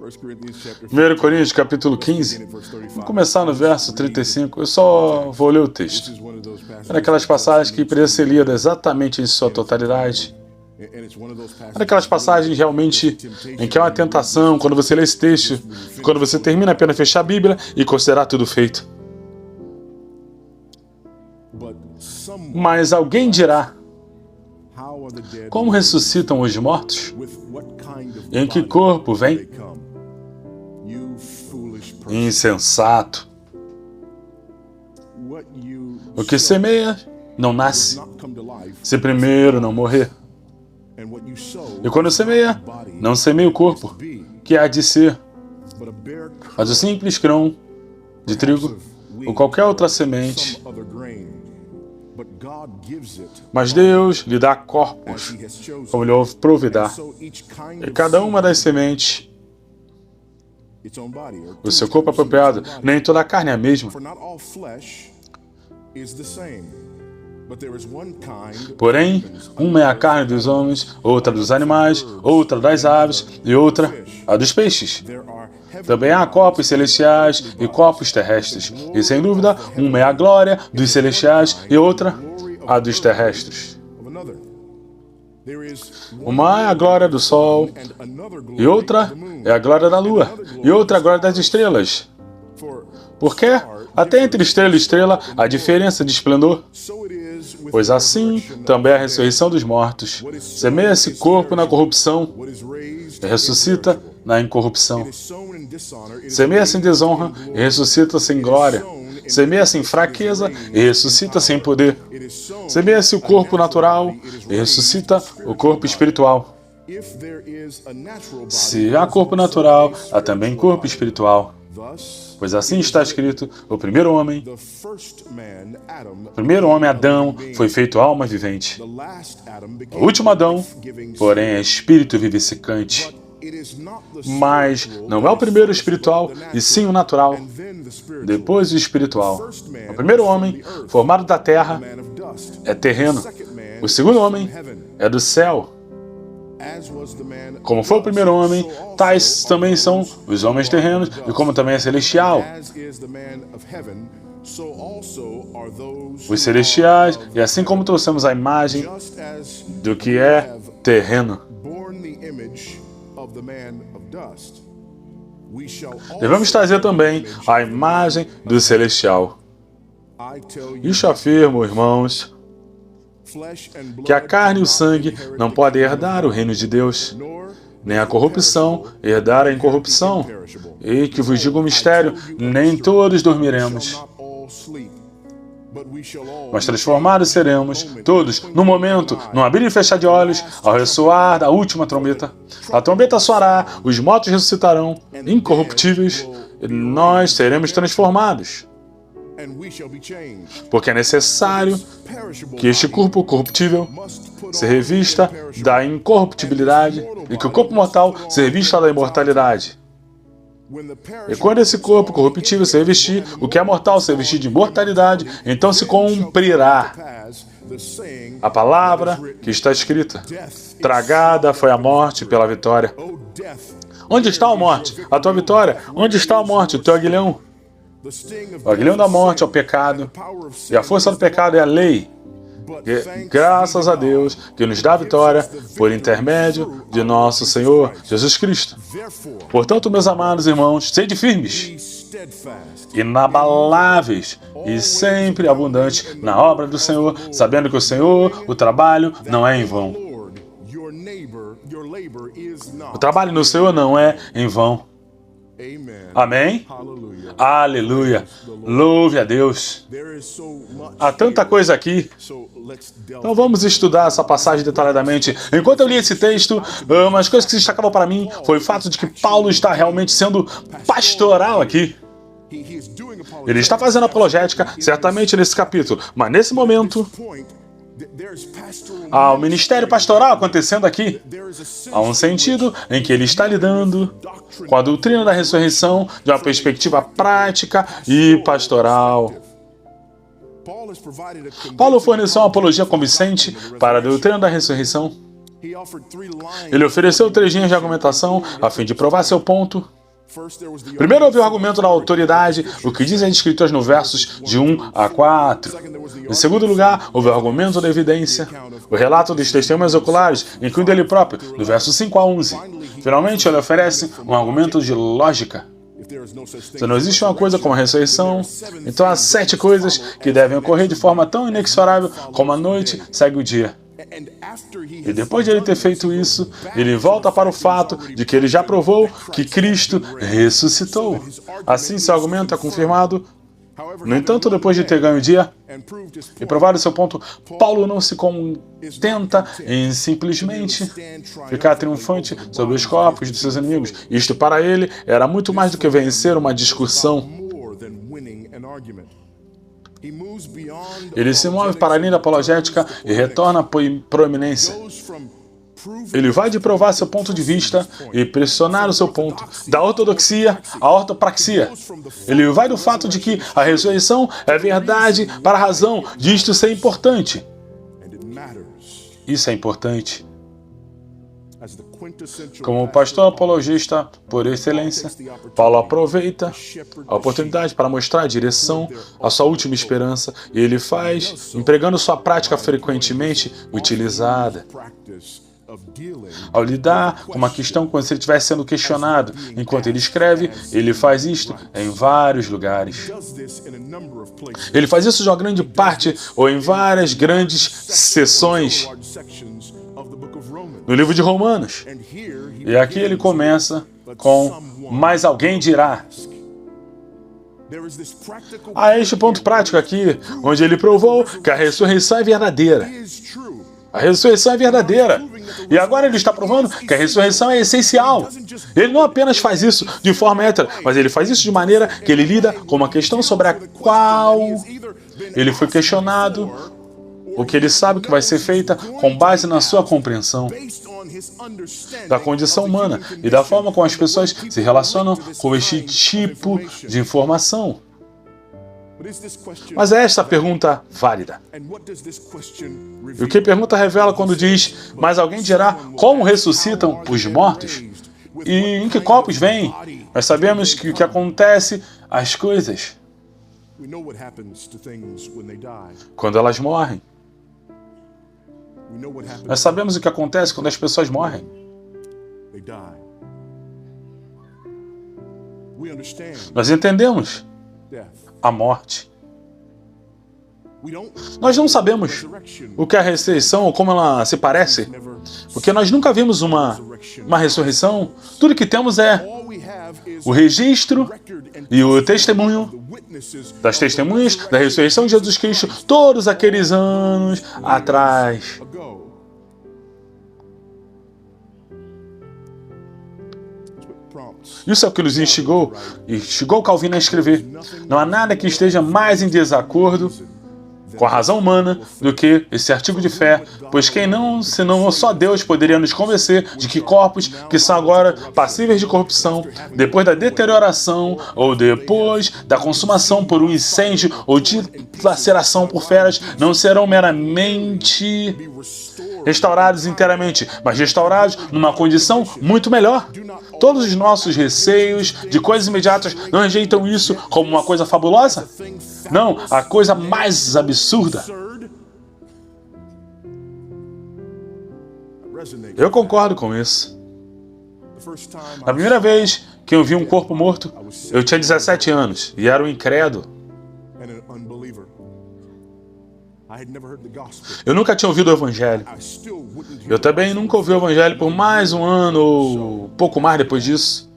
1 Coríntios, capítulo 15. Vamos começar no verso 35. Eu só vou ler o texto. É daquelas passagens que precisa ser lida exatamente em sua totalidade. É daquelas passagens realmente em que é uma tentação, quando você lê esse texto, quando você termina apenas fechar a Bíblia e considerar tudo feito. Mas alguém dirá: como ressuscitam os mortos? Em que corpo vem? Insensato. O que semeia não nasce, se primeiro não morrer. E quando semeia, não semeia o corpo, que há de ser, mas o simples grão de trigo ou qualquer outra semente. Mas Deus lhe dá corpos, como lhe providar. E cada uma das sementes, o seu corpo apropriado, nem toda a carne é a mesma. Porém, uma é a carne dos homens, outra dos animais, outra das aves e outra a dos peixes. Também há corpos celestiais e corpos terrestres. E sem dúvida, uma é a glória dos celestiais e outra a dos terrestres. Uma é a glória do sol, e outra é a glória da lua, e outra a glória das estrelas. Porque até entre estrela e estrela há diferença de esplendor. Pois assim também a ressurreição dos mortos. Semeia-se corpo na corrupção e ressuscita na incorrupção. Semeia-se em desonra e ressuscita-se em glória. Semeia-se em fraqueza e ressuscita-se em poder. Semeia-se o corpo natural e ressuscita o corpo espiritual. Se há corpo natural, há também corpo espiritual. Pois assim está escrito: o primeiro homem, Adão, foi feito alma vivente. O último Adão, porém, é espírito vivificante. Mas não é o primeiro espiritual, e sim o natural. Depois o espiritual. O primeiro homem, formado da terra, é terreno. O segundo homem é do céu. Como foi o primeiro homem, tais também são os homens terrenos, e como também é celestial. Os celestiais, e assim como trouxemos a imagem do que é terreno, devemos trazer também a imagem do celestial. Isso afirmo, irmãos, que a carne e o sangue não podem herdar o reino de Deus, nem a corrupção herdar a incorrupção. E que vos digo um mistério: nem todos dormiremos, mas transformados seremos todos, no momento, no abrir e fechar de olhos, ao ressoar da última trombeta. A trombeta soará, os mortos ressuscitarão, incorruptíveis, e nós seremos transformados. Porque é necessário que este corpo corruptível se revista da incorruptibilidade e que o corpo mortal se revista da imortalidade. E quando esse corpo corruptível se revestir, o que é mortal se revestir de imortalidade, então se cumprirá a palavra que está escrita: tragada foi a morte pela vitória. Onde está a morte? A tua vitória. Onde está a morte? O teu aguilhão. O aguilhão da morte é o pecado, e a força do pecado é a lei. Graças a Deus que nos dá a vitória por intermédio de nosso Senhor Jesus Cristo. Portanto, meus amados irmãos, sede firmes, inabaláveis e sempre abundantes na obra do Senhor, sabendo que o Senhor, o trabalho, não é em vão. O trabalho no Senhor não é em vão. Amém? Aleluia! Louve a Deus! Há tanta coisa aqui. Então vamos estudar essa passagem detalhadamente. Enquanto eu li esse texto, uma das coisas que se destacavam para mim foi o fato de que Paulo está realmente sendo pastoral aqui. Ele está fazendo apologética, certamente nesse capítulo, mas nesse momento há o ministério pastoral acontecendo aqui. Há um sentido em que ele está lidando com a doutrina da ressurreição de uma perspectiva prática e pastoral. Paulo forneceu uma apologia convincente para a doutrina da ressurreição. Ele ofereceu 3 linhas de argumentação a fim de provar seu ponto. Primeiro houve o argumento da autoridade, o que dizem as escrituras no versos de 1 a 4. Em segundo lugar, houve o argumento da evidência, o relato dos testemunhas oculares, incluindo ele próprio, do verso 5 a 11. Finalmente, ele oferece um argumento de lógica. Se não existe uma coisa como a ressurreição, então há 7 coisas que devem ocorrer de forma tão inexorável como a noite segue o dia. E depois de ele ter feito isso, ele volta para o fato de que ele já provou que Cristo ressuscitou. Assim, seu argumento é confirmado. No entanto, depois de ter ganho o dia e provado seu ponto, Paulo não se contenta em simplesmente ficar triunfante sobre os corpos de seus inimigos. Isto para ele era muito mais do que vencer uma discussão. Ele se move para além da apologética e retorna à proeminência. Ele vai de provar seu ponto de vista e pressionar o seu ponto, da ortodoxia à ortopraxia. Ele vai do fato de que a ressurreição é verdade para a razão disto ser importante. Isso é importante. Como pastor apologista por excelência, Paulo aproveita a oportunidade para mostrar a direção à sua última esperança, e ele faz empregando sua prática frequentemente utilizada. Ao lidar com uma questão quando ele estiver sendo questionado, enquanto ele escreve, ele faz isto em vários lugares. Ele faz isso de uma grande parte ou em várias grandes seções no livro de Romanos. E aqui ele começa com "mais alguém dirá". Há este ponto prático aqui, onde ele provou que a ressurreição é verdadeira. A ressurreição é verdadeira. E agora ele está provando que a ressurreição é essencial. Ele não apenas faz isso de forma hétera, mas ele faz isso de maneira que ele lida com uma questão sobre a qual ele foi questionado, o que ele sabe que vai ser feita com base na sua compreensão da condição humana e da forma como as pessoas se relacionam com este tipo de informação. Mas é esta a pergunta válida. E o que a pergunta revela quando diz, mas alguém dirá como ressuscitam os mortos? E em que corpos vêm? Nós sabemos que o que acontece às coisas quando elas morrem. Nós sabemos o que acontece quando as pessoas morrem. Nós entendemos a morte. Nós não sabemos o que é a ressurreição ou como ela se parece, porque nós nunca vimos uma ressurreição. Tudo que temos é o registro e o testemunho das testemunhas da ressurreição de Jesus Cristo todos aqueles anos atrás. Isso é o que nos instigou Calvino a escrever. Não há nada que esteja mais em desacordo com a razão humana do que esse artigo de fé, pois quem não, senão só Deus, poderia nos convencer de que corpos que são agora passíveis de corrupção, depois da deterioração ou depois da consumação por um incêndio ou de laceração por feras, não serão meramente restaurados inteiramente, mas restaurados numa condição muito melhor. Todos os nossos receios de coisas imediatas não rejeitam isso como uma coisa fabulosa? Não, a coisa mais absurda. Eu concordo com isso. Na primeira vez que eu vi um corpo morto, eu tinha 17 anos e era um incrédulo. Eu nunca tinha ouvido o Evangelho. Eu também nunca ouvi o Evangelho por mais um ano ou pouco mais depois disso.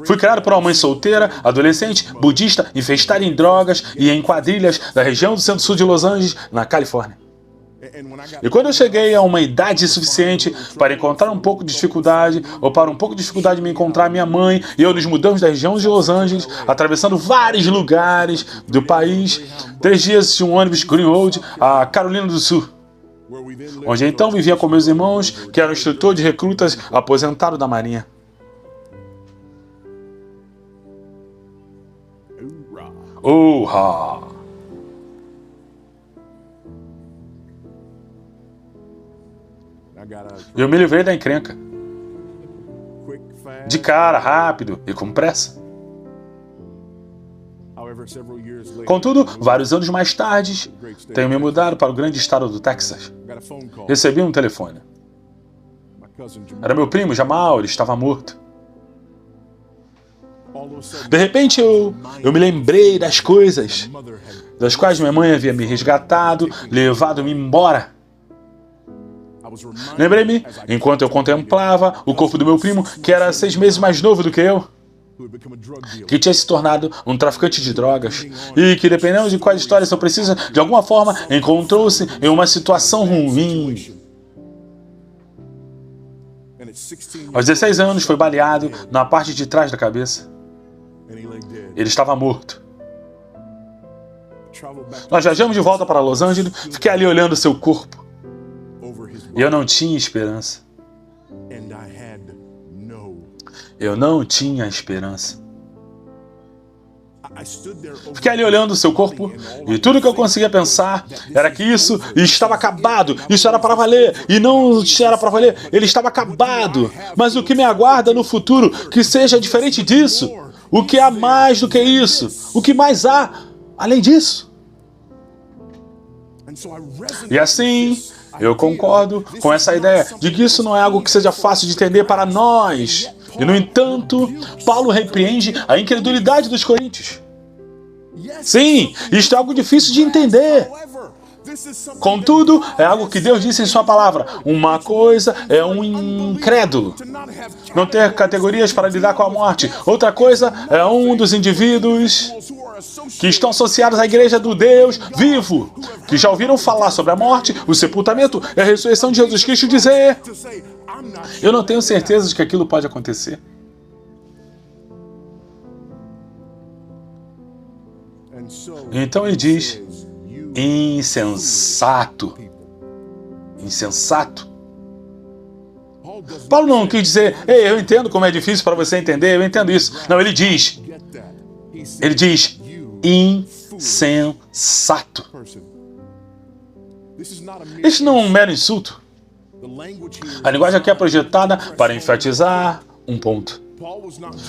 Fui criado por uma mãe solteira, adolescente, budista, infestada em drogas e em quadrilhas da região do centro-sul de Los Angeles, na Califórnia. E quando eu cheguei a uma idade suficiente para encontrar um pouco de dificuldade, ou para um pouco de dificuldade me encontrar minha mãe, e eu nos mudamos da região de Los Angeles, atravessando vários lugares do país, 3 dias de um ônibus Greenwood a Carolina do Sul, onde então vivia com meus irmãos, que eram instrutor de recrutas aposentado da Marinha. Uhá! Eu me livrei da encrenca. De cara, rápido e com pressa. Contudo, vários anos mais tarde, tenho me mudado para o grande estado do Texas. Recebi um telefone. Era meu primo, Jamal, ele estava morto. De repente eu me lembrei das coisas das quais minha mãe havia me resgatado, levado-me embora. Lembrei-me, enquanto eu contemplava o corpo do meu primo, que era 6 meses mais novo do que eu, que tinha se tornado um traficante de drogas e que, dependendo de quais histórias eu preciso, de alguma forma encontrou-se em uma situação ruim. Aos 16 anos foi baleado na parte de trás da cabeça. Ele estava morto. Nós viajamos de volta para Los Angeles, fiquei ali olhando seu corpo. E eu não tinha esperança. Eu não tinha esperança. Fiquei ali olhando o seu corpo e tudo que eu conseguia pensar era que isso estava acabado, isso era para valer, e não era para valer, ele estava acabado. Mas o que me aguarda no futuro que seja diferente disso? O que há mais do que isso? O que mais há além disso? E assim, eu concordo com essa ideia de que isso não é algo que seja fácil de entender para nós. E, no entanto, Paulo repreende a incredulidade dos coríntios. Sim, isto é algo difícil de entender. Contudo, é algo que Deus disse em sua palavra. Uma coisa é um incrédulo não ter categorias para lidar com a morte. Outra coisa é um dos indivíduos que estão associados à igreja do Deus vivo, que já ouviram falar sobre a morte, o sepultamento e a ressurreição de Jesus Cristo, dizer: eu não tenho certeza de que aquilo pode acontecer. Então ele diz: insensato. Insensato. Paulo não quis dizer: ei, eu entendo como é difícil para você entender, eu entendo isso. Não, ele diz insensato. Isso não é um mero insulto. A linguagem aqui é projetada para enfatizar um ponto.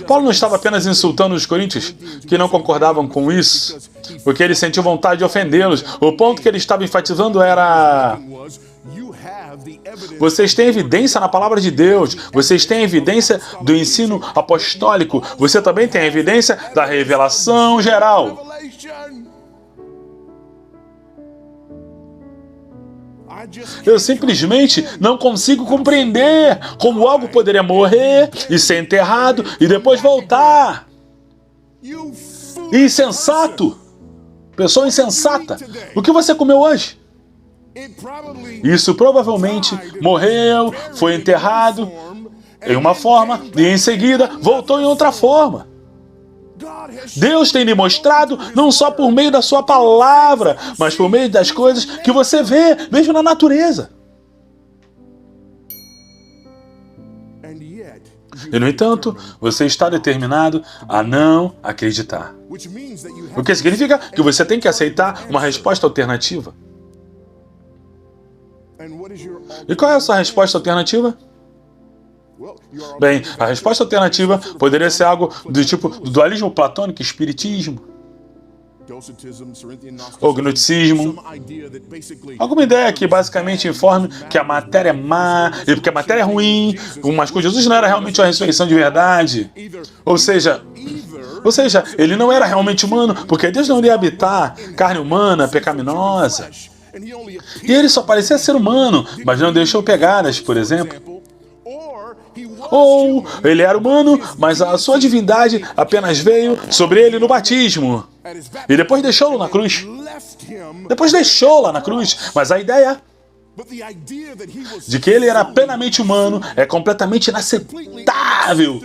Paulo não estava apenas insultando os coríntios que não concordavam com isso, porque ele sentiu vontade de ofendê-los. O ponto que ele estava enfatizando era: vocês têm evidência na palavra de Deus, vocês têm evidência do ensino apostólico, você também tem evidência da revelação geral. Eu simplesmente não consigo compreender como algo poderia morrer e ser enterrado e depois voltar. Insensato! Pessoa insensata! O que você comeu hoje? Isso provavelmente morreu, foi enterrado em uma forma e em seguida voltou em outra forma. Deus tem lhe mostrado não só por meio da sua palavra, mas por meio das coisas que você vê, mesmo na natureza. E, no entanto, você está determinado a não acreditar. O que significa que você tem que aceitar uma resposta alternativa. E qual é a sua resposta alternativa? Bem, a resposta alternativa poderia ser algo do tipo do dualismo platônico, espiritismo, ou gnosticismo. Alguma ideia que basicamente informe que a matéria é má, e porque a matéria é ruim, mas com Jesus não era realmente uma ressurreição de verdade. Ou seja, ele não era realmente humano, porque Deus não iria habitar carne humana, pecaminosa. E ele só parecia ser humano, mas não deixou pegadas, por exemplo. Ou ele era humano, mas a sua divindade apenas veio sobre ele no batismo. E depois deixou-lo na cruz. Depois deixou-la na cruz. Mas a ideia de que ele era plenamente humano é completamente inaceitável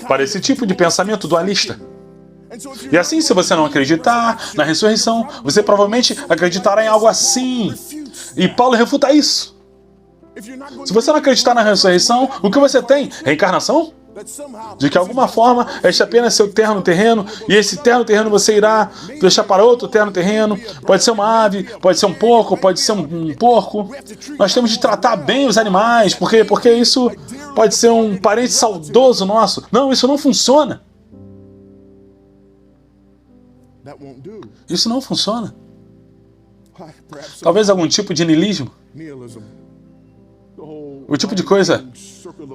para esse tipo de pensamento dualista. E assim, se você não acreditar na ressurreição, você provavelmente acreditará em algo assim. E Paulo refuta isso. Se você não acreditar na ressurreição, o que você tem? Reencarnação? De que, de alguma forma, este é apenas seu terno terreno, e esse terno terreno você irá deixar para outro terno terreno. Pode ser uma ave, pode ser um porco, pode ser um porco. Nós temos de tratar bem os animais, porque isso pode ser um parente saudoso nosso. Não, isso não funciona. Isso não funciona. Talvez algum tipo de niilismo. O tipo de coisa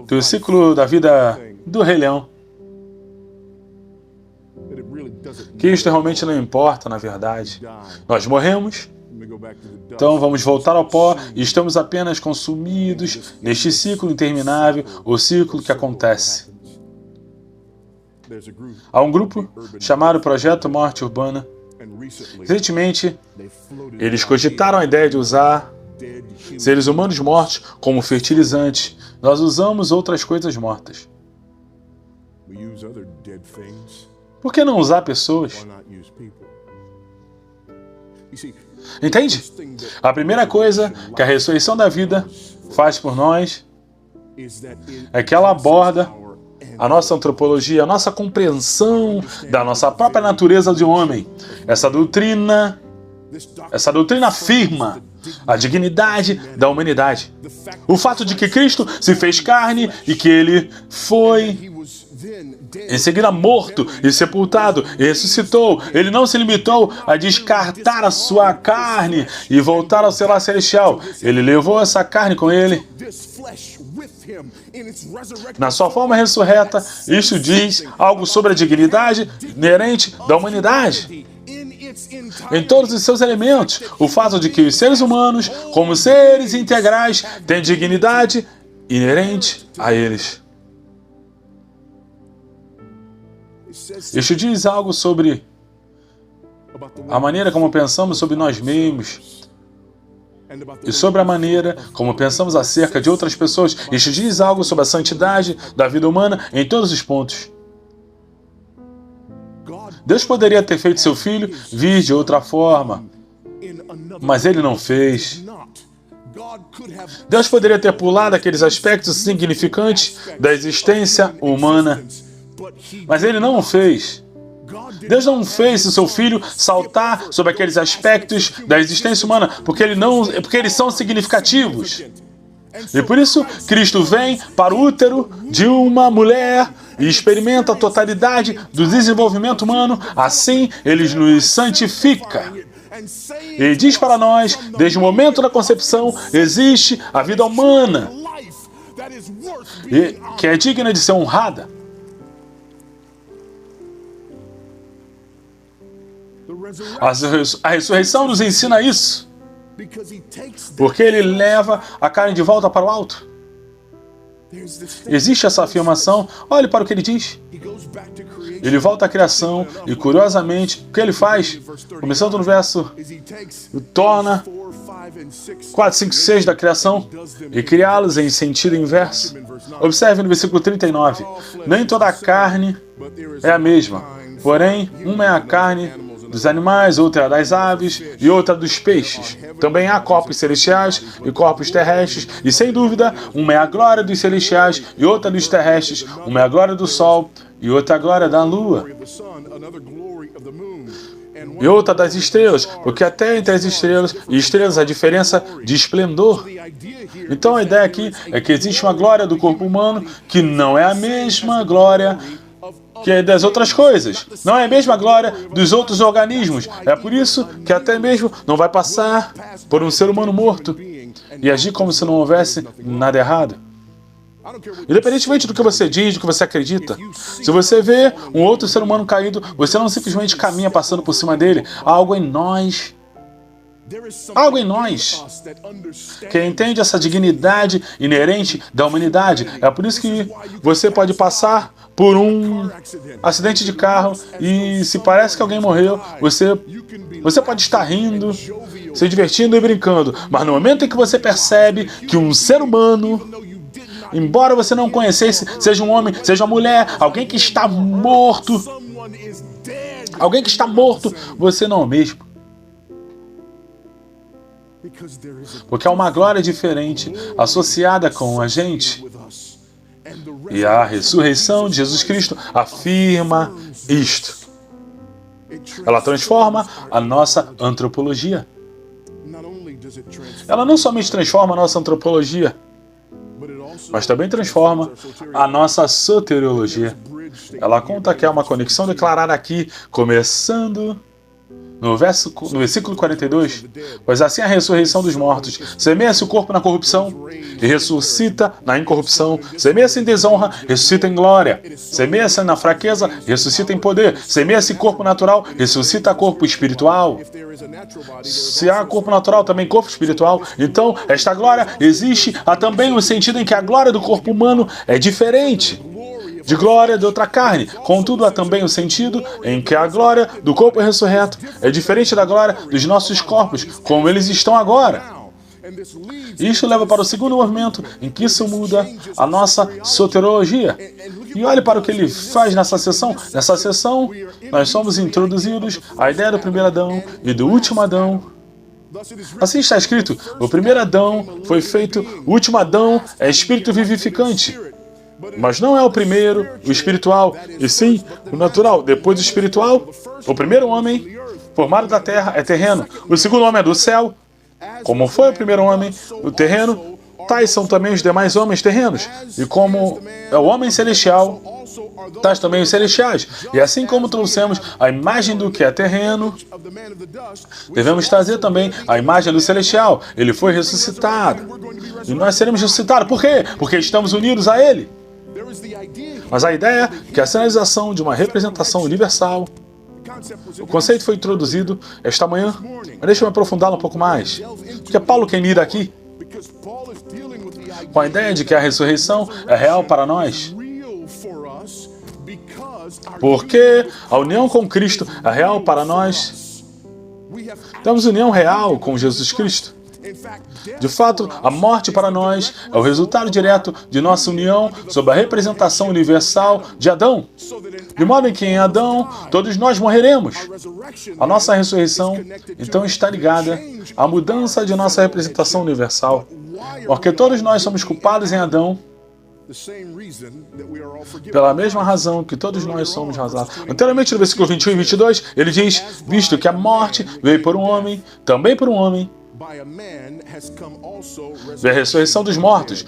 do ciclo da vida do Rei Leão. Que isto realmente não importa, na verdade. Nós morremos, então vamos voltar ao pó e estamos apenas consumidos neste ciclo interminável, o ciclo que acontece. Há um grupo chamado Projeto Morte Urbana. Recentemente, eles cogitaram a ideia de usar seres humanos mortos como fertilizantes. Nós usamos outras coisas mortas. Por que não usar pessoas? Entende? A primeira coisa que a ressurreição da vida faz por nós é que ela aborda a nossa antropologia, a nossa compreensão da nossa própria natureza de homem. Essa doutrina afirma a dignidade da humanidade. O fato de que Cristo se fez carne e que ele foi em seguida morto e sepultado e ressuscitou. Ele não se limitou a descartar a sua carne e voltar ao seu lar celestial. Ele levou essa carne com ele na sua forma ressurreta. Isso diz algo sobre a dignidade inerente da humanidade. Em todos os seus elementos, o fato de que os seres humanos, como seres integrais, têm dignidade inerente a eles. Isso diz algo sobre a maneira como pensamos sobre nós mesmos e sobre a maneira como pensamos acerca de outras pessoas. Isso diz algo sobre a santidade da vida humana em todos os pontos. Deus poderia ter feito seu filho vir de outra forma, mas ele não fez. Deus poderia ter pulado aqueles aspectos significantes da existência humana, mas ele não o fez. Deus não fez o seu filho saltar sobre aqueles aspectos da existência humana, porque eles são significativos. E por isso, Cristo vem para o útero de uma mulher e experimenta a totalidade do desenvolvimento humano. Assim, ele nos santifica. E diz para nós, desde o momento da concepção, existe a vida humana, que é digna de ser honrada. A ressurreição nos ensina isso, porque ele leva a carne de volta para o alto. Existe essa afirmação. Olhe para o que ele diz. Ele volta à criação e, curiosamente, o que ele faz? Começando no verso, torna 4, 5, 6 da criação e criá-los em sentido inverso. Observe no versículo 39. Nem toda a carne é a mesma, porém, uma é a carne dos animais, outra é das aves e outra dos peixes. Também há corpos celestiais e corpos terrestres, e sem dúvida, uma é a glória dos celestiais e outra dos terrestres, uma é a glória do sol e outra a glória da lua, e outra das estrelas, porque até entre as estrelas e estrelas há diferença de esplendor. Então a ideia aqui é que existe uma glória do corpo humano que não é a mesma glória que é das outras coisas. Não é a mesma glória dos outros organismos. É por isso que até mesmo não vai passar por um ser humano morto e agir como se não houvesse nada errado. Independentemente do que você diz, do que você acredita, se você vê um outro ser humano caído, você não simplesmente caminha passando por cima dele. Há algo em nós que entende essa dignidade inerente da humanidade. É por isso que você pode passar por um acidente de carro e se parece que alguém morreu, você pode estar rindo, se divertindo e brincando, mas no momento em que você percebe que um ser humano, embora você não conhecesse, seja um homem, seja uma mulher, alguém que está morto, você não é o mesmo. Porque há uma glória diferente associada com a gente. E a ressurreição de Jesus Cristo afirma isto. Ela transforma a nossa antropologia. Ela não somente transforma a nossa antropologia, mas também transforma a nossa soteriologia. Ela conta que há uma conexão declarada aqui, começando no versículo 42, pois assim a ressurreição dos mortos semeia-se o corpo na corrupção e ressuscita na incorrupção, semeia-se em desonra, ressuscita em glória, semeia-se na fraqueza, ressuscita em poder, semeia-se corpo natural, ressuscita corpo espiritual. Se há corpo natural, também corpo espiritual. Então, esta glória existe, há também um sentido em que a glória do corpo humano é diferente de glória de outra carne. Contudo, há também o sentido em que a glória do corpo ressurreto é diferente da glória dos nossos corpos, como eles estão agora. Isto leva para o segundo movimento, em que isso muda a nossa soteriologia. E olhe para o que ele faz nessa sessão. Nessa sessão, nós somos introduzidos à ideia do primeiro Adão e do último Adão. Assim está escrito, o primeiro Adão foi feito, o último Adão é espírito vivificante. Mas não é o primeiro, o espiritual, e sim o natural. Depois do espiritual, o primeiro homem, formado da terra, é terreno. O segundo homem é do céu. Como foi o primeiro homem, o terreno, tais são também os demais homens terrenos. E como é o homem celestial, tais também os celestiais. E assim como trouxemos a imagem do que é terreno, devemos trazer também a imagem do celestial. Ele foi ressuscitado. E nós seremos ressuscitados. Por quê? Porque estamos unidos a ele. Mas a ideia é que a sinalização de uma representação universal, o conceito foi introduzido esta manhã, mas deixa eu me aprofundá-lo um pouco mais. Porque Paulo quem lida aqui com a ideia de que a ressurreição é real para nós. Porque a união com Cristo é real para nós. Temos união real com Jesus Cristo. De fato, a morte para nós é o resultado direto de nossa união sob a representação universal de Adão. De modo em que em Adão todos nós morreremos. A nossa ressurreição, então, está ligada à mudança de nossa representação universal. Porque todos nós somos culpados em Adão, pela mesma razão que todos nós somos razados. Anteriormente, no versículo 21 e 22, ele diz, visto que a morte veio por um homem, também por um homem, veio a ressurreição dos mortos.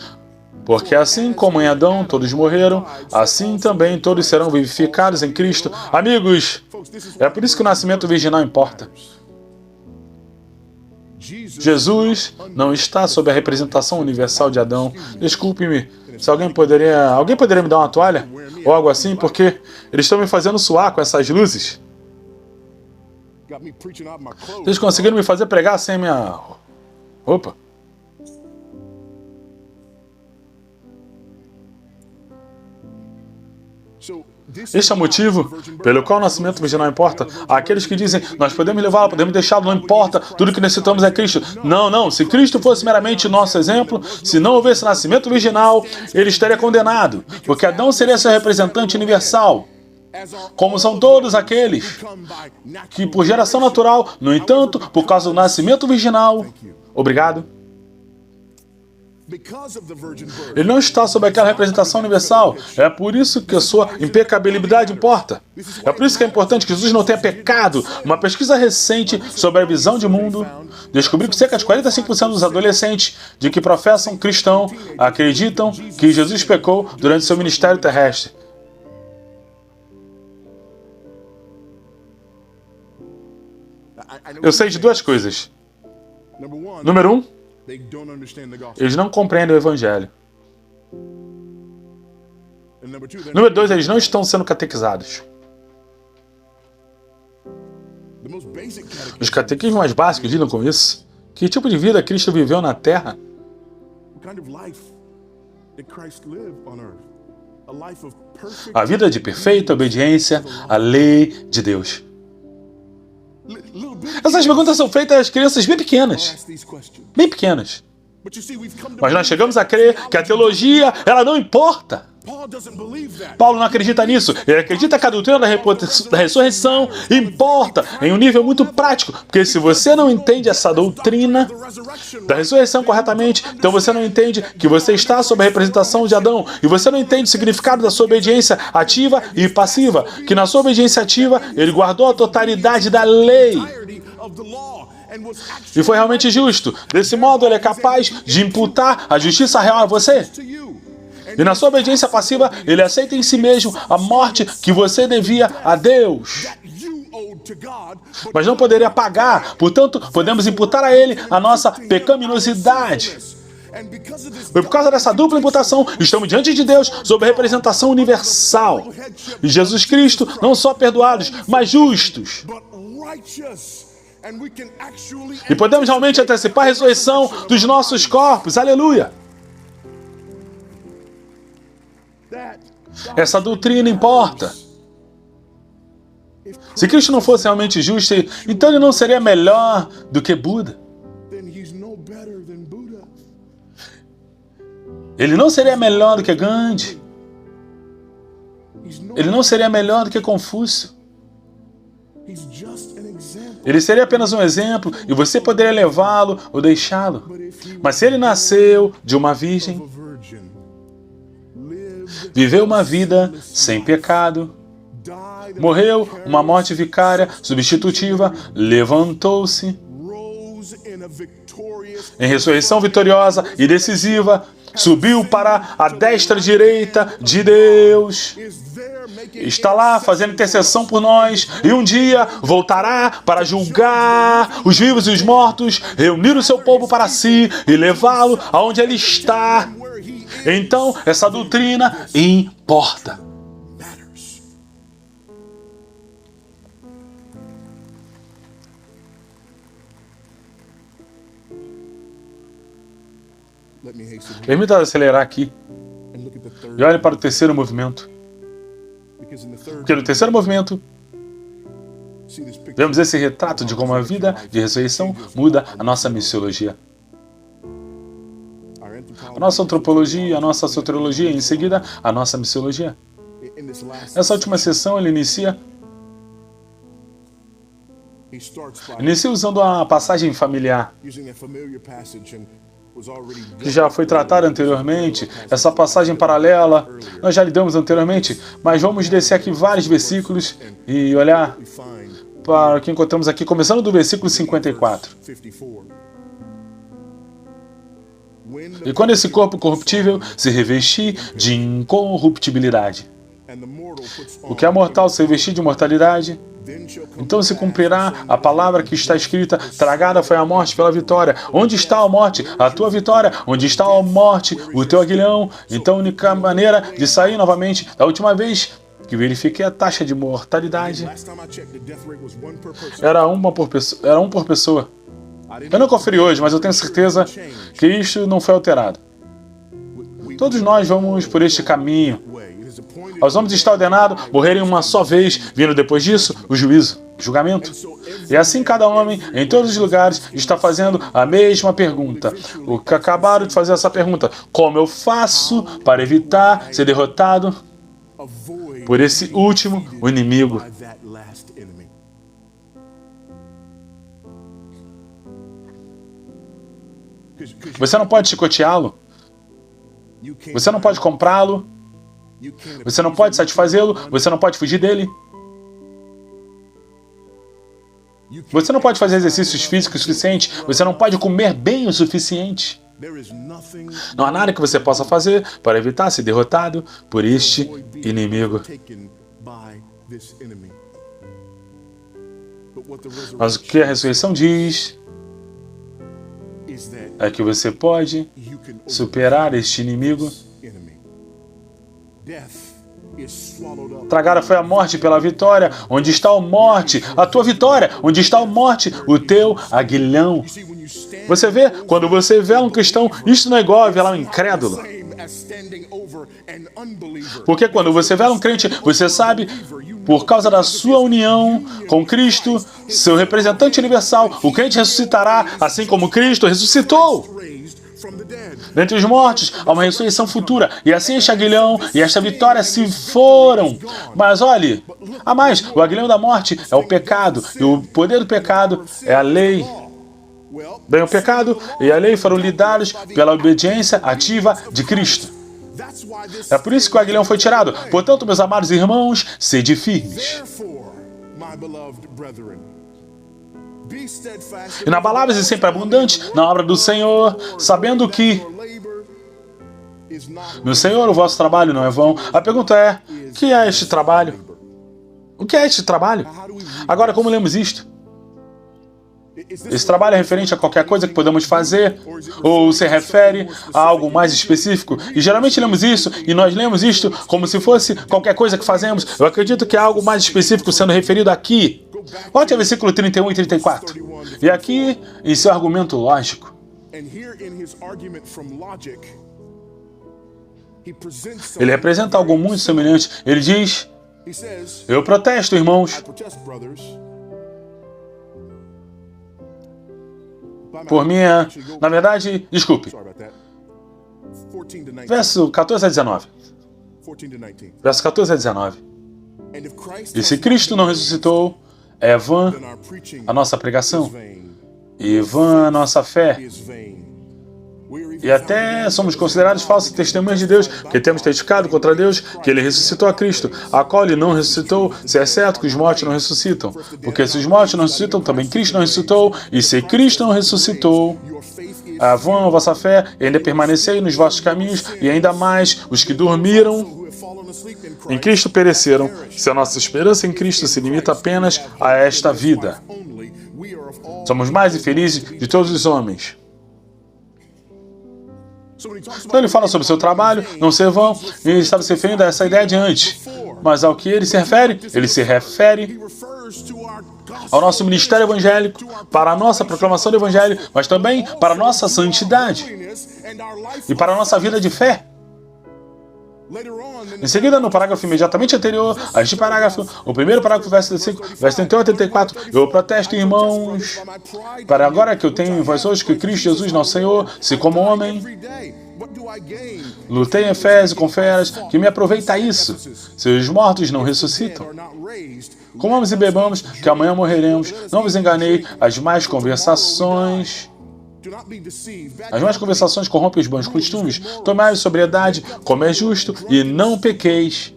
Porque assim como em Adão todos morreram, assim também todos serão vivificados em Cristo. Amigos, é por isso que o nascimento virginal importa. Jesus não está sob a representação universal de Adão. Desculpe-me, se alguém poderia me dar uma toalha? Ou algo assim, porque eles estão me fazendo suar com essas luzes. Eles conseguiram me fazer pregar sem minha roupa. Este é o motivo pelo qual o nascimento virginal importa. Aqueles que dizem, nós podemos levá-lo, podemos deixá-lo, não importa, tudo que necessitamos é Cristo. Não, se Cristo fosse meramente nosso exemplo, se não houvesse nascimento virginal, ele estaria condenado, porque Adão seria seu representante universal, como são todos aqueles que por geração natural, no entanto, por causa do nascimento virginal, obrigado, ele não está sob aquela representação universal. É por isso que a sua impecabilidade importa. É por isso que é importante que Jesus não tenha pecado. Uma pesquisa recente sobre a visão de mundo descobriu que cerca de 45% dos adolescentes de que professam cristão acreditam que Jesus pecou durante seu ministério terrestre. Eu sei de duas coisas. Número 1, eles não compreendem o Evangelho. Número 2, eles não estão sendo catequizados. Os catequismos mais básicos lidam com isso. Que tipo de vida Cristo viveu na Terra? A vida de perfeita obediência à lei de Deus. Essas perguntas são feitas às crianças bem pequenas. Bem pequenas. Mas nós chegamos a crer que a teologia, ela não importa. Paulo não acredita nisso. Ele acredita que a doutrina da ressurreição importa em um nível muito prático. Porque se você não entende essa doutrina da ressurreição corretamente, então você não entende que você está sob a representação de Adão. E você não entende o significado da sua obediência ativa e passiva. Que na sua obediência ativa, ele guardou a totalidade da lei. E foi realmente justo. Desse modo, ele é capaz de imputar a justiça real a você. E na sua obediência passiva, ele aceita em si mesmo a morte que você devia a Deus, mas não poderia pagar. Portanto, podemos imputar a ele a nossa pecaminosidade. Foi por causa dessa dupla imputação, estamos diante de Deus sob representação universal. E Jesus Cristo, não só perdoados, mas justos. E podemos realmente antecipar a ressurreição dos nossos corpos. Aleluia! Essa doutrina importa. Se Cristo não fosse realmente justo, então ele não seria melhor do que Buda. Ele não seria melhor do que Gandhi. Ele não seria melhor do que Confúcio. Ele seria apenas um exemplo e você poderia levá-lo ou deixá-lo. Mas se ele nasceu de uma virgem, viveu uma vida sem pecado, morreu uma morte vicária, substitutiva, levantou-se em ressurreição vitoriosa e decisiva, subiu para a destra direita de Deus, está lá fazendo intercessão por nós e um dia voltará para julgar os vivos e os mortos, reunir o seu povo para si e levá-lo aonde ele está. Então, essa doutrina importa. Permita acelerar aqui e olhe para o terceiro movimento. Porque no terceiro movimento, vemos esse retrato de como a vida de ressurreição muda a nossa missiologia. A nossa antropologia, a nossa soteriologia e em seguida a nossa missiologia. Nessa última sessão ele inicia usando a passagem familiar, que já foi tratada anteriormente. Essa passagem paralela nós já lidamos anteriormente, mas vamos descer aqui vários versículos e olhar para o que encontramos aqui, começando do versículo 54. E quando esse corpo corruptível se revestir de incorruptibilidade, o que é mortal se revestir de mortalidade, então se cumprirá a palavra que está escrita: tragada foi a morte pela vitória. Onde está a morte? A tua vitória. Onde está a morte? O teu aguilhão. Então a única maneira de sair novamente, da última vez que verifiquei a taxa de mortalidade, era um por pessoa. Eu não conferi hoje, mas eu tenho certeza que isso não foi alterado. Todos nós vamos por este caminho. Aos homens está ordenado morrerem uma só vez, vindo depois disso o juízo, o julgamento. E assim cada homem, em todos os lugares, está fazendo a mesma pergunta. O que acabaram de fazer essa pergunta: como eu faço para evitar ser derrotado por esse último, o inimigo? Você não pode chicoteá-lo. Você não pode comprá-lo. Você não pode satisfazê-lo. Você não pode fugir dele. Você não pode fazer exercícios físicos suficientes. Você não pode comer bem o suficiente. Não há nada que você possa fazer para evitar ser derrotado por este inimigo. Mas o que a ressurreição diz é que você pode superar este inimigo. Tragada foi a morte pela vitória. Onde está a morte? A tua vitória. Onde está a morte? O teu aguilhão. Você vê, quando você vê um cristão, isso não é igual a ver um incrédulo. Porque quando você vê um crente, você sabe, por causa da sua união com Cristo, seu representante universal, o crente ressuscitará assim como Cristo ressuscitou. Dentre os mortos, há uma ressurreição futura. E assim este aguilhão e esta vitória se foram. Mas olhe, há mais. O aguilhão da morte é o pecado. E o poder do pecado é a lei. Bem, o pecado e a lei foram lhe dados pela obediência ativa de Cristo. É por isso que o aguilhão foi tirado. Portanto, meus amados irmãos, sede firmes. Inabaláveis e sempre abundantes na obra do Senhor, sabendo que no Senhor o vosso trabalho não é vão. A pergunta é, o que é este trabalho? O que é este trabalho? Agora, como lemos isto? Esse trabalho é referente a qualquer coisa que podemos fazer, ou se refere a algo mais específico. E geralmente lemos isso, e nós lemos isto como se fosse qualquer coisa que fazemos. Eu acredito que há algo mais específico sendo referido aqui. Volte ao versículo 31 e 34. E aqui, em seu argumento lógico, ele representa algo muito semelhante. Ele diz, eu protesto, irmãos, por minha... Na verdade, desculpe. Verso 14 a 19. Verso 14 a 19. E se Cristo não ressuscitou, é vã a nossa pregação, e vã a nossa fé. E até somos considerados falsos testemunhas de Deus, que temos testificado contra Deus que Ele ressuscitou a Cristo, a qual Ele não ressuscitou, se é certo que os mortos não ressuscitam. Porque se os mortos não ressuscitam, também Cristo não ressuscitou, e se Cristo não ressuscitou, é vã a vossa fé, e ainda permanecei nos vossos caminhos, e ainda mais os que dormiram em Cristo pereceram. Se a nossa esperança em Cristo se limita apenas a esta vida, somos mais infelizes de todos os homens. Então ele fala sobre o seu trabalho, não ser vão, e ele estava se referindo a essa ideia de antes. Mas ao que ele se refere ao nosso ministério evangélico, para a nossa proclamação do evangelho, mas também para a nossa santidade e para a nossa vida de fé. Em seguida, no parágrafo imediatamente anterior a este parágrafo, o primeiro parágrafo, verso 5, verso 38 e 34, eu protesto, irmãos, para agora que eu tenho em vós hoje que Cristo Jesus, nosso Senhor, se como homem, lutei em Efésio com feras, que me aproveita isso, se os mortos não ressuscitam. Comamos e bebamos, que amanhã morreremos, não vos enganei, as más conversações corrompem os bons costumes. Tomai sobriedade, como é justo, e não pequeis.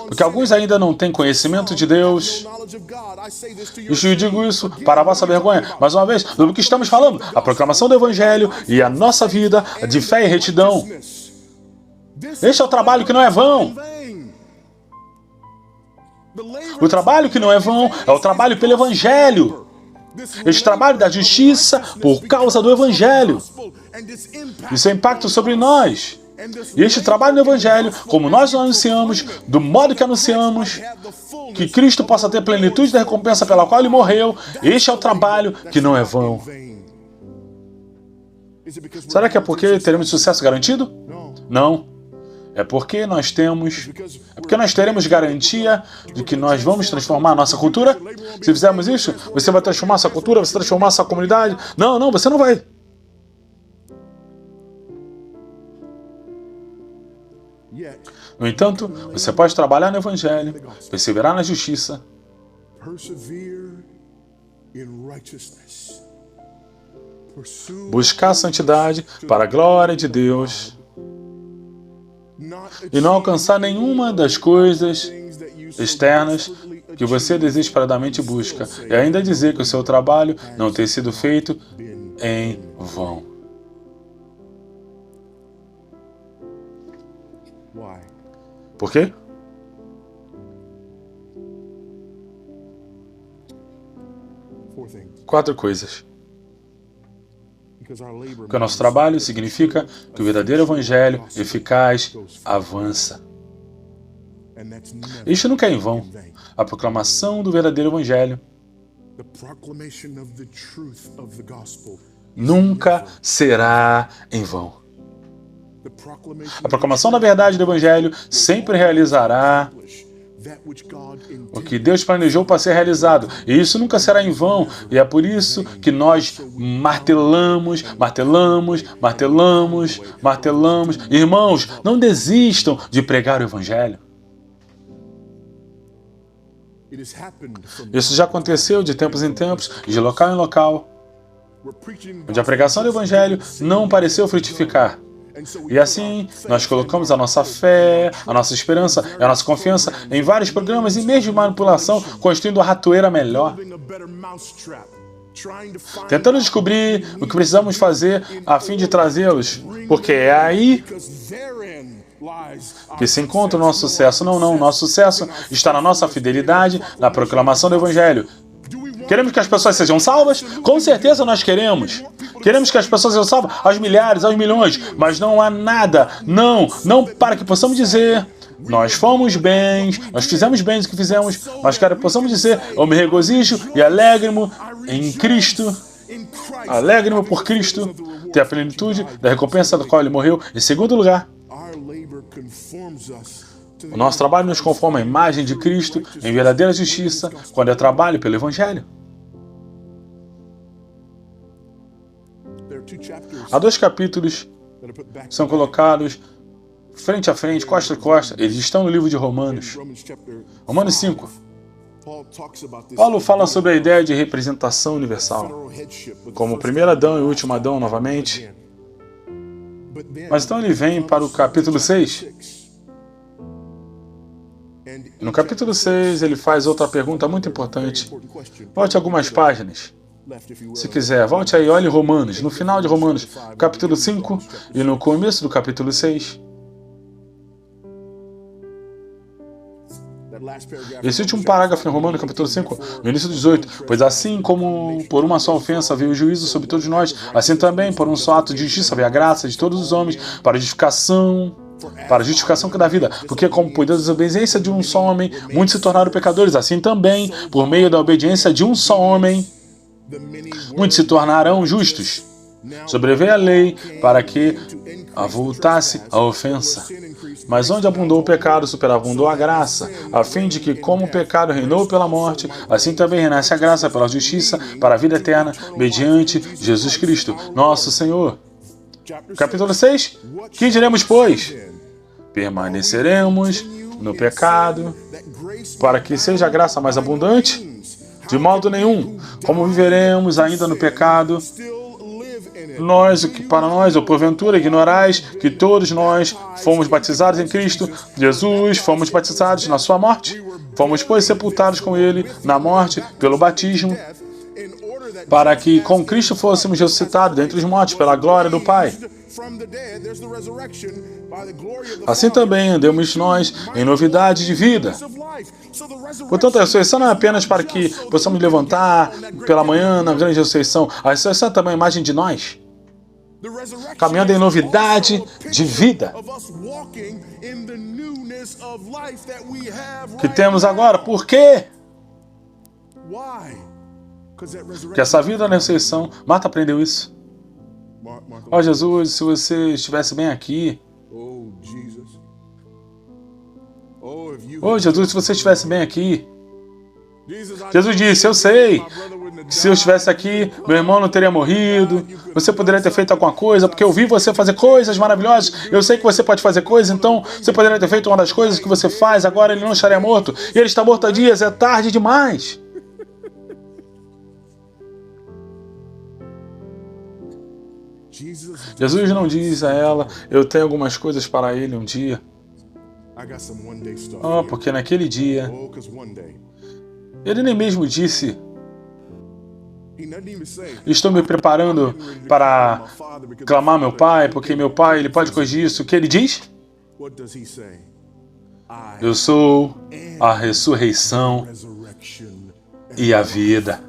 Porque alguns ainda não têm conhecimento de Deus. E eu digo isso para a vossa vergonha. Mais uma vez, do que estamos falando, a proclamação do Evangelho e a nossa vida de fé e retidão. Este é o trabalho que não é vão. O trabalho que não é vão é o trabalho pelo Evangelho. Este trabalho da justiça por causa do Evangelho. Isso é impacto sobre nós. E este trabalho do Evangelho, como nós anunciamos, do modo que anunciamos, que Cristo possa ter plenitude da recompensa pela qual Ele morreu, este é o trabalho que não é vão. Será que é porque teremos sucesso garantido? Não. É porque nós teremos garantia de que nós vamos transformar a nossa cultura. Se fizermos isso, você vai transformar a sua cultura, você vai transformar a sua comunidade. Não, você não vai. No entanto, você pode trabalhar no Evangelho, perseverar na justiça, buscar a santidade para a glória de Deus e não alcançar nenhuma das coisas externas que você desesperadamente busca, e ainda dizer que o seu trabalho não tem sido feito em vão. Por quê? Quatro coisas. Porque o nosso trabalho significa que o verdadeiro evangelho eficaz avança. Isto nunca é em vão. A proclamação do verdadeiro evangelho nunca será em vão. A proclamação da verdade do evangelho sempre realizará O que Deus planejou para ser realizado. E isso nunca será em vão. E é por isso que nós martelamos, martelamos, martelamos, martelamos. Irmãos, não desistam de pregar o Evangelho. Isso já aconteceu de tempos em tempos, de local em local, onde a pregação do Evangelho não pareceu frutificar. E assim, nós colocamos a nossa fé, a nossa esperança e a nossa confiança em vários programas e meios de manipulação, construindo a ratoeira melhor, tentando descobrir o que precisamos fazer a fim de trazê-los, porque é aí que se encontra o nosso sucesso. Não, o nosso sucesso está na nossa fidelidade, na proclamação do Evangelho. Queremos que as pessoas sejam salvas? Com certeza nós queremos. Queremos que as pessoas sejam salvas aos milhares, aos milhões, mas não há nada, não para que possamos dizer, nós fomos bens, nós fizemos bem o que fizemos, mas para que possamos dizer, eu me regozijo e alegro-me em Cristo, alegro-me por Cristo, ter a plenitude da recompensa da qual Ele morreu. Em segundo lugar, o nosso trabalho nos conforma à imagem de Cristo em verdadeira justiça, quando é trabalho pelo Evangelho. Há 2 capítulos que são colocados frente a frente, costa a costa. Eles estão no livro de Romanos. Romanos 5. Paulo fala sobre a ideia de representação universal, como o primeiro Adão e o último Adão novamente. Mas então ele vem para o capítulo 6. No capítulo 6, ele faz outra pergunta muito importante. Volte algumas páginas. Se quiser, volte aí, olhe Romanos, no final de Romanos, capítulo 5 e no começo do capítulo 6. Esse último parágrafo em Romanos, capítulo 5, no início do 18. Pois assim como por uma só ofensa veio o juízo sobre todos nós, assim também por um só ato de justiça veio a graça de todos os homens para a justificação que dá vida. Porque como por desobediência de um só homem, muitos se tornaram pecadores, assim também, por meio da obediência de um só homem, muitos se tornarão justos. Sobreveio a lei para que avultasse a ofensa. Mas onde abundou o pecado, superabundou a graça, a fim de que, como o pecado reinou pela morte, assim também reinasse a graça pela justiça para a vida eterna, mediante Jesus Cristo, nosso Senhor. Capítulo 6. Que diremos, pois? Permaneceremos no pecado, para que seja a graça mais abundante? De modo nenhum. Como viveremos ainda no pecado? Nós, que para nós, ou porventura, ignorais que todos nós fomos batizados em Cristo Jesus, fomos batizados na sua morte? Fomos, pois, sepultados com Ele na morte pelo batismo, para que com Cristo fôssemos ressuscitados dentre os mortos pela glória do Pai. Assim também andemos nós em novidade de vida. Portanto, a ressurreição não é apenas para que possamos levantar pela manhã na grande ressurreição. A ressurreição é também a imagem de nós, caminhando em novidade de vida que temos agora. Por quê? Porque essa vida na ressurreição, Marta aprendeu isso. Ó Jesus, se você estivesse bem aqui. Ó Jesus, se você estivesse bem aqui. Jesus disse, eu sei que se eu estivesse aqui, meu irmão não teria morrido, você poderia ter feito alguma coisa, porque eu vi você fazer coisas maravilhosas, eu sei que você pode fazer coisas, então você poderia ter feito uma das coisas que você faz, agora ele não estaria morto, e ele está morto há dias, é tarde demais. Jesus não diz a ela, eu tenho algumas coisas para ele um dia. Oh, porque naquele dia, ele nem mesmo disse, estou me preparando para clamar meu pai, porque meu pai ele pode corrigir isso. O que ele diz? Eu sou a ressurreição e a vida.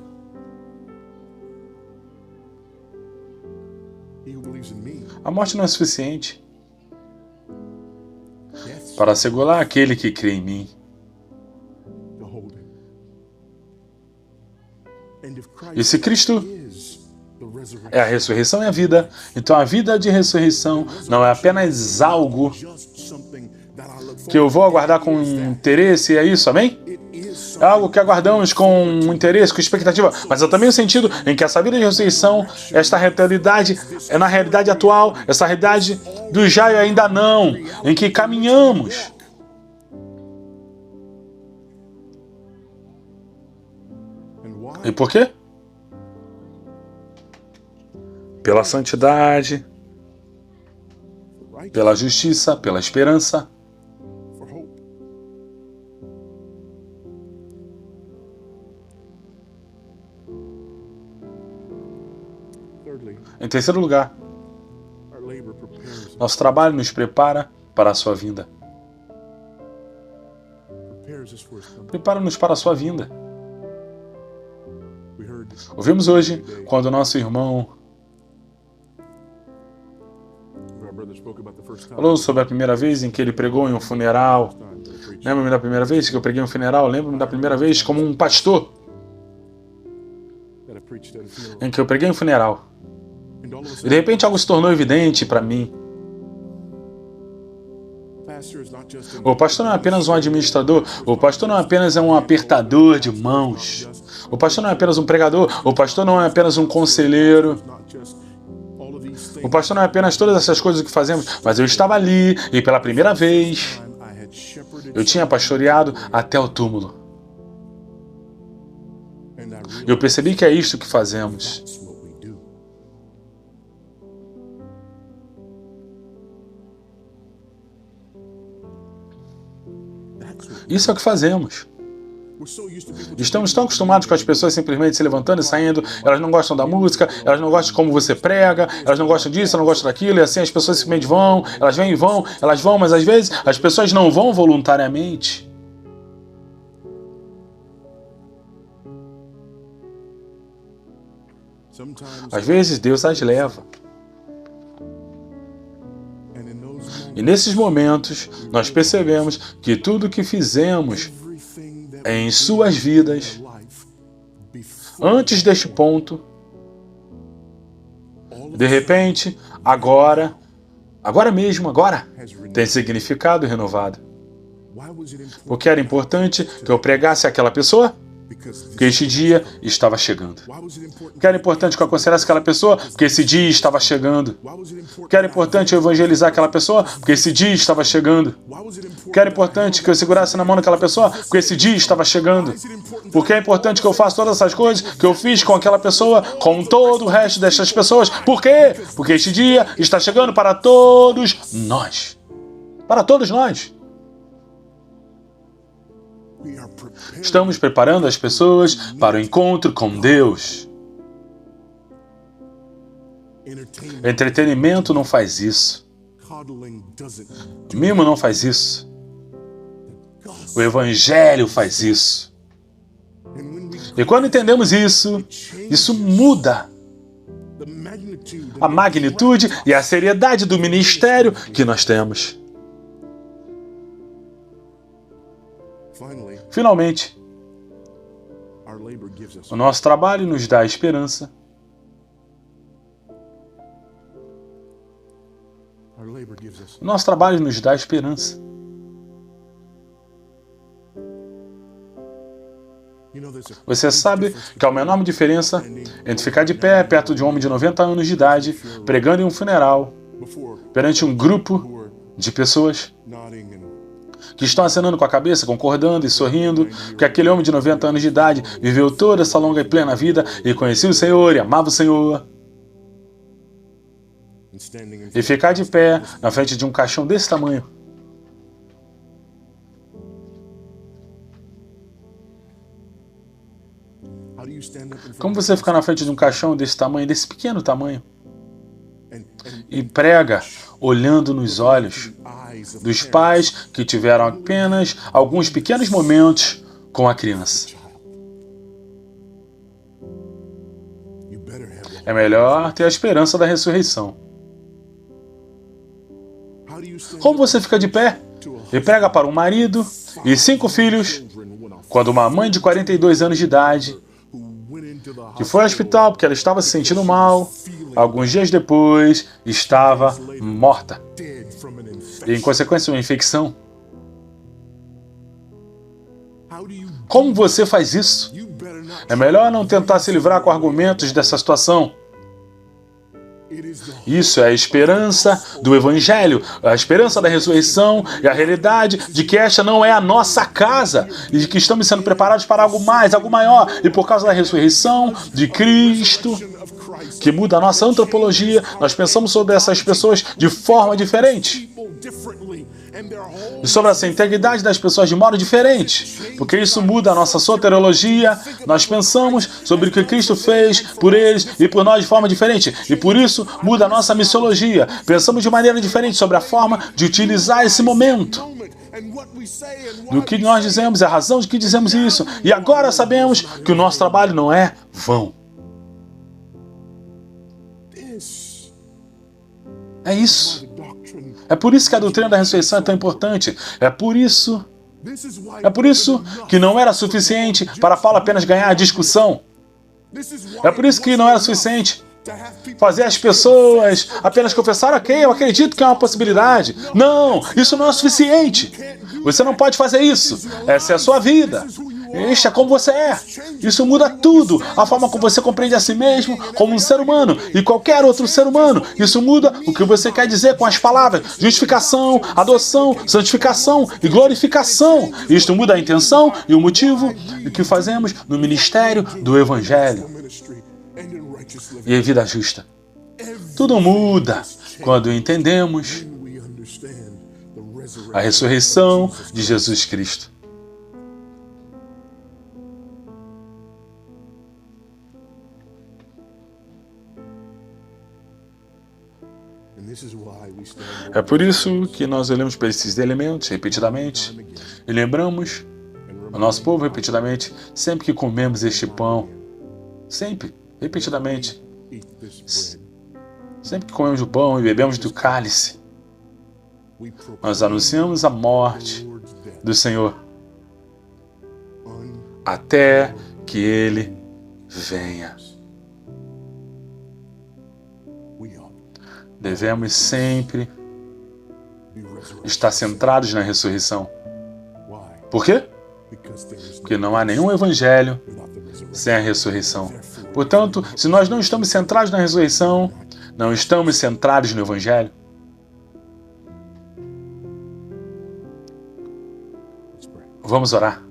A morte não é suficiente para assegurar aquele que crê em mim. E se Cristo é a ressurreição e a vida, então a vida de ressurreição não é apenas algo que eu vou aguardar com interesse, é isso, amém? É algo que aguardamos com interesse, com expectativa, mas é também o sentido em que essa vida de ressurreição, esta realidade, é na realidade atual, essa realidade do já e ainda não, em que caminhamos. E por quê? Pela santidade, pela justiça, pela esperança. Em terceiro lugar, nosso trabalho nos prepara para a sua vinda. Prepara-nos para a sua vinda. Ouvimos hoje, quando nosso irmão falou sobre a primeira vez em que ele pregou em um funeral. Lembro-me da primeira vez que eu preguei em um funeral? Lembro-me da primeira vez como um pastor em que eu preguei em um funeral. E de repente algo se tornou evidente para mim. O pastor não é apenas um administrador. O pastor não é apenas um apertador de mãos. O pastor não é apenas um pregador. O pastor não é apenas um conselheiro. O pastor não é apenas todas essas coisas que fazemos. Mas eu estava ali e pela primeira vez eu tinha pastoreado até o túmulo. Eu percebi que é isto que fazemos. Isso é o que fazemos. Estamos tão acostumados com as pessoas simplesmente se levantando e saindo. Elas não gostam da música, elas não gostam de como você prega, elas não gostam disso, elas não gostam daquilo, e assim as pessoas simplesmente vão, elas vêm e vão, elas vão, mas às vezes as pessoas não vão voluntariamente. Às vezes Deus as leva. E nesses momentos, nós percebemos que tudo o que fizemos em suas vidas, antes deste ponto, de repente, agora mesmo, tem significado renovado. Porque era importante que eu pregasse àquela pessoa? Porque este dia estava chegando. Que era importante que eu aconselhasse aquela pessoa? Porque esse dia estava chegando. Que era importante eu evangelizar aquela pessoa? Porque esse dia estava chegando. Que era importante que eu segurasse na mão daquela pessoa? Porque esse dia estava chegando. Porque é importante que eu faça todas essas coisas que eu fiz com aquela pessoa, com todo o resto dessas pessoas. Por quê? Porque este dia está chegando para todos nós. Para todos nós. Estamos preparando as pessoas para o encontro com Deus. Entretenimento não faz isso. Mimo não faz isso. O Evangelho faz isso. E quando entendemos isso, isso muda a magnitude e a seriedade do ministério que nós temos. Finalmente, o nosso trabalho nos dá esperança. O nosso trabalho nos dá esperança. Você sabe que há uma enorme diferença entre ficar de pé perto de um homem de 90 anos de idade, pregando em um funeral, perante um grupo de pessoas que estão acenando com a cabeça, concordando e sorrindo, porque aquele homem de 90 anos de idade viveu toda essa longa e plena vida e conhecia o Senhor e amava o Senhor. E ficar de pé na frente de um caixão desse tamanho. Como você ficar na frente de um caixão desse tamanho, desse pequeno tamanho, e prega olhando nos olhos dos pais que tiveram apenas alguns pequenos momentos com a criança? É melhor ter a esperança da ressurreição. Como você fica de pé e prega para um marido e 5 filhos, quando uma mãe de 42 anos de idade, que foi ao hospital porque ela estava se sentindo mal, alguns dias depois estava morta, e em consequência de uma infecção, Como você faz isso? É melhor não tentar se livrar com argumentos dessa situação. Isso é a esperança do Evangelho, a esperança da ressurreição e a realidade de que esta não é a nossa casa e de que estamos sendo preparados para algo mais, algo maior. E por causa da ressurreição de Cristo, que muda a nossa antropologia, nós pensamos sobre essas pessoas de forma diferente. E sobre essa integridade das pessoas de modo diferente. Porque isso muda a nossa soteriologia. Nós pensamos sobre o que Cristo fez por eles e por nós de forma diferente. E por isso muda a nossa missiologia. Pensamos de maneira diferente sobre a forma de utilizar esse momento. Do que nós dizemos, a razão de que dizemos isso. E agora sabemos que o nosso trabalho não é vão. É isso. É por isso que a doutrina da ressurreição é tão importante. É por isso que não era suficiente para Paulo apenas ganhar a discussão. É por isso que não era suficiente fazer as pessoas apenas confessar, ok, eu acredito que é uma possibilidade. Não, isso não é suficiente. Você não pode fazer isso. Essa é a sua vida. Este é como você é. Isso muda tudo. A forma como você compreende a si mesmo como um ser humano e qualquer outro ser humano. Isso muda o que você quer dizer com as palavras justificação, adoção, santificação e glorificação. Isto muda a intenção e o motivo do que fazemos no ministério do Evangelho e a vida justa. Tudo muda quando entendemos a ressurreição de Jesus Cristo. É por isso que nós olhamos para esses elementos repetidamente e lembramos o nosso povo repetidamente sempre que comemos este pão. Sempre, repetidamente. Sempre que comemos o pão e bebemos do cálice, nós anunciamos a morte do Senhor até que Ele venha. Devemos sempre estar centrados na ressurreição. Por quê? Porque não há nenhum evangelho sem a ressurreição. Portanto, se nós não estamos centrados na ressurreição, não estamos centrados no evangelho. Vamos orar.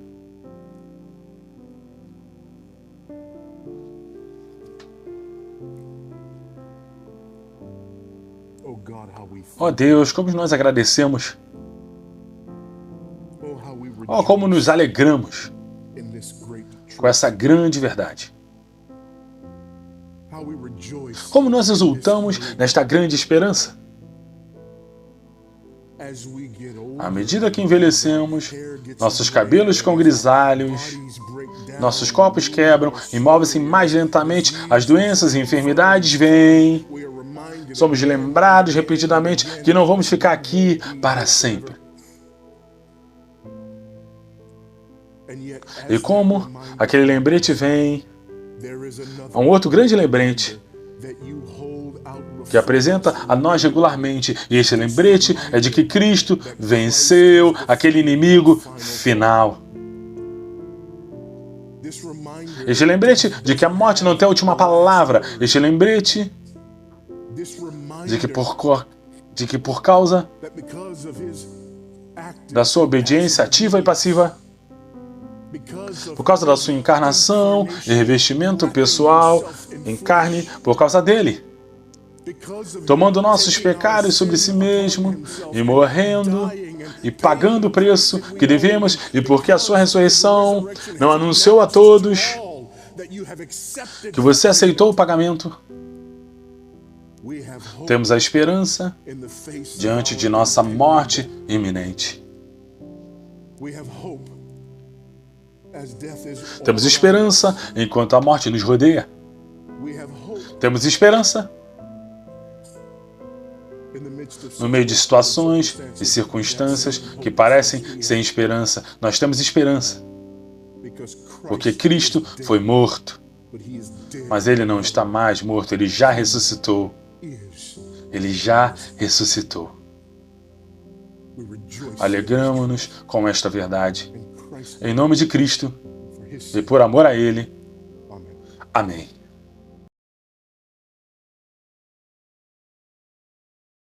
Ó Deus, como nós agradecemos. Ó, como nos alegramos com essa grande verdade. Como nós exultamos nesta grande esperança. À medida que envelhecemos, nossos cabelos ficam grisalhos, nossos corpos quebram e movem-se mais lentamente, as doenças e enfermidades vêm. Somos lembrados repetidamente que não vamos ficar aqui para sempre. E como aquele lembrete vem, há um outro grande lembrete que apresenta a nós regularmente. E este lembrete é de que Cristo venceu aquele inimigo final. Este lembrete de que a morte não tem a última palavra. Este lembrete de que por causa da sua obediência ativa e passiva, por causa da sua encarnação e revestimento pessoal em carne, por causa dele, tomando nossos pecados sobre si mesmo e morrendo e pagando o preço que devemos, e porque a sua ressurreição não anunciou a todos que você aceitou o pagamento, temos a esperança diante de nossa morte iminente. Temos esperança enquanto a morte nos rodeia. Temos esperança no meio de situações e circunstâncias que parecem sem esperança. Nós temos esperança porque Cristo foi morto, mas Ele não está mais morto, Ele já ressuscitou. Ele já ressuscitou. Alegramo-nos com esta verdade Em nome de Cristo e por amor a Ele. Amém.